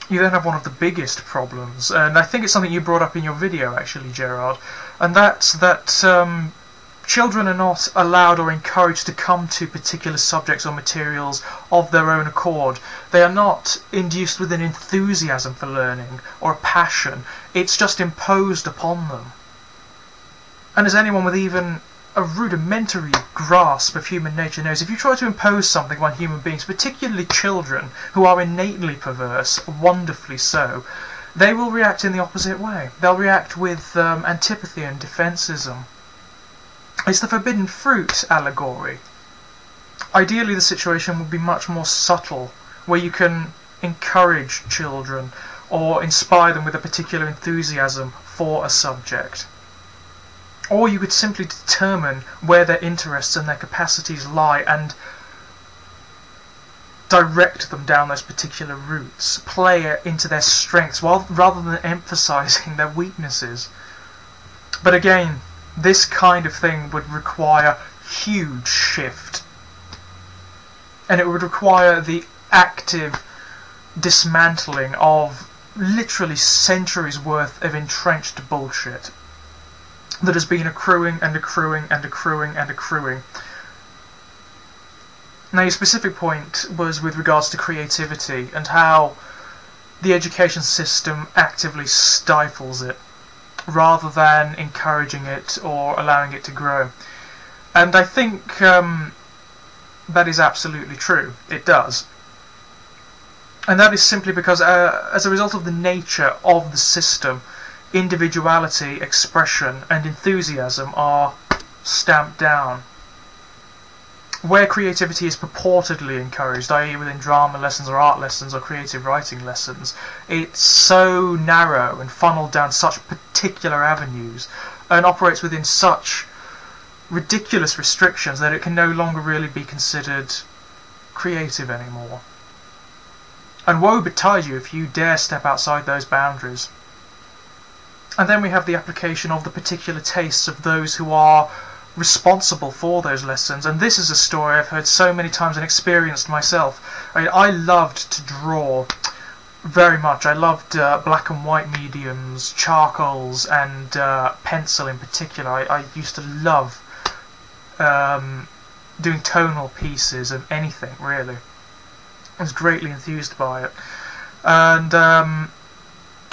you then have one of the biggest problems, and I think it's something you brought up in your video actually, Gerard, and that's that children are not allowed or encouraged to come to particular subjects or materials of their own accord. They are not induced with an enthusiasm for learning or a passion. It's just imposed upon them. And as anyone with even a rudimentary grasp of human nature knows, if you try to impose something on human beings, particularly children who are innately perverse, wonderfully so, they will react in the opposite way. They'll react with antipathy and defensism. It's the forbidden fruit allegory. Ideally, the situation would be much more subtle, where you can encourage children or inspire them with a particular enthusiasm for a subject. Or you could simply determine where their interests and their capacities lie and direct them down those particular routes, play into their strengths rather than emphasizing their weaknesses. But again, this kind of thing would require huge shift, and it would require the active dismantling of literally centuries worth of entrenched bullshit that has been accruing and accruing and accruing and accruing. Now, your specific point was with regards to creativity and how the education system actively stifles it rather than encouraging it or allowing it to grow. And I think that is absolutely true. It does. And that is simply because as a result of the nature of the system, individuality, expression and enthusiasm are stamped down. Where creativity is purportedly encouraged, i.e. within drama lessons or art lessons or creative writing lessons, it's so narrow and funneled down such particular avenues and operates within such ridiculous restrictions that it can no longer really be considered creative anymore. And woe betide you if you dare step outside those boundaries. And then we have the application of the particular tastes of those who are responsible for those lessons. And this is a story I've heard so many times and experienced myself. I loved to draw very much. I loved black and white mediums, charcoals and pencil in particular. I used to love doing tonal pieces of anything, really. I was greatly enthused by it. And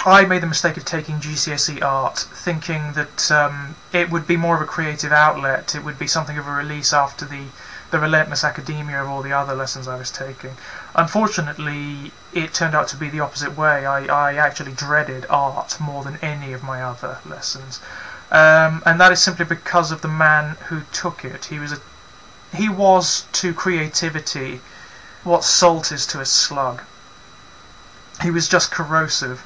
I made the mistake of taking GCSE art, thinking that it would be more of a creative outlet, it would be something of a release after the relentless academia of all the other lessons I was taking. Unfortunately, it turned out to be the opposite way. I actually dreaded art more than any of my other lessons. And that is simply because of the man who took it. He was to creativity what salt is to a slug. He was just corrosive.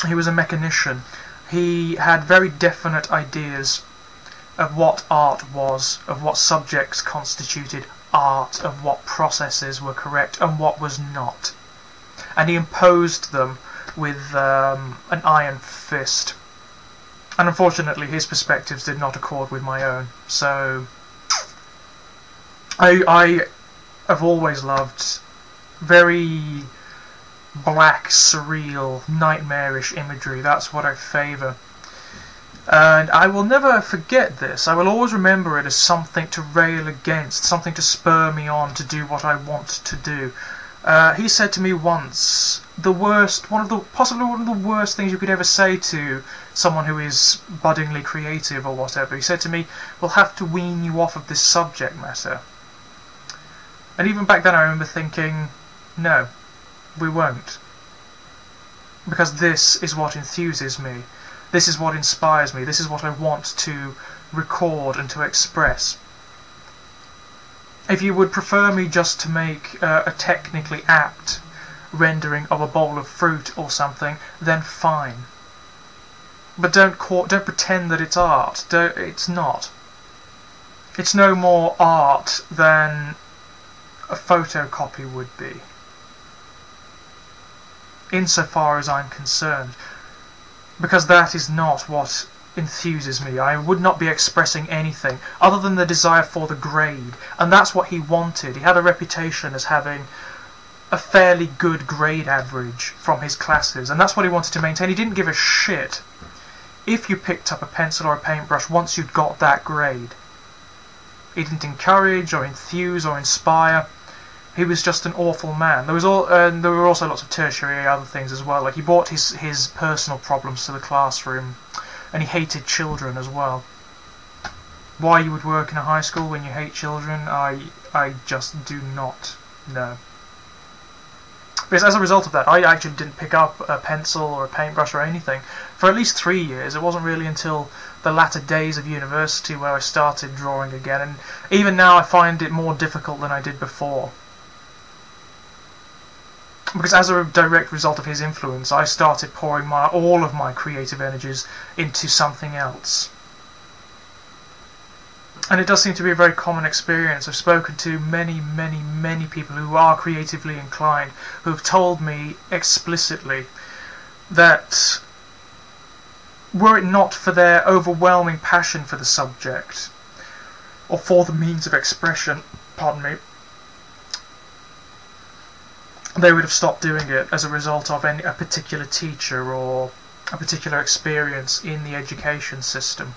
He was a mechanician. He had very definite ideas of what art was, of what subjects constituted art, of what processes were correct and what was not. And he imposed them with an iron fist. And unfortunately his perspectives did not accord with my own. So I have always loved very black, surreal, nightmarish imagery. That's what I favour. And I will never forget this. I will always remember it as something to rail against, something to spur me on to do what I want to do. He said to me once, possibly one of the worst things you could ever say to someone who is buddingly creative or whatever. He said to me, "We'll have to wean you off of this subject matter." And even back then I remember thinking, no, we won't. Because this is what enthuses me. This is what inspires me. This is what I want to record and to express. If you would prefer me just to make a technically apt rendering of a bowl of fruit or something, then fine. But don't pretend that it's art. It's not. It's no more art than a photocopy would be, insofar as I'm concerned, because that is not what enthuses me. I would not be expressing anything other than the desire for the grade, and that's what he wanted. He had a reputation as having a fairly good grade average from his classes, and that's what he wanted to maintain. He didn't give a shit if you picked up a pencil or a paintbrush once you'd got that grade. He didn't encourage or enthuse or inspire. He was just an awful man. There were also lots of tertiary other things as well. Like, he brought his personal problems to the classroom, and he hated children as well. Why you would work in a high school when you hate children, I just do not know. Because as a result of that, I actually didn't pick up a pencil or a paintbrush or anything for at least 3 years. It wasn't really until the latter days of university where I started drawing again, and even now I find it more difficult than I did before. Because as a direct result of his influence, I started pouring all of my creative energies into something else. And it does seem to be a very common experience. I've spoken to many people who are creatively inclined, who have told me explicitly that were it not for their overwhelming passion for the subject, or for the means of expression, pardon me, they would have stopped doing it as a result of a particular teacher or a particular experience in the education system.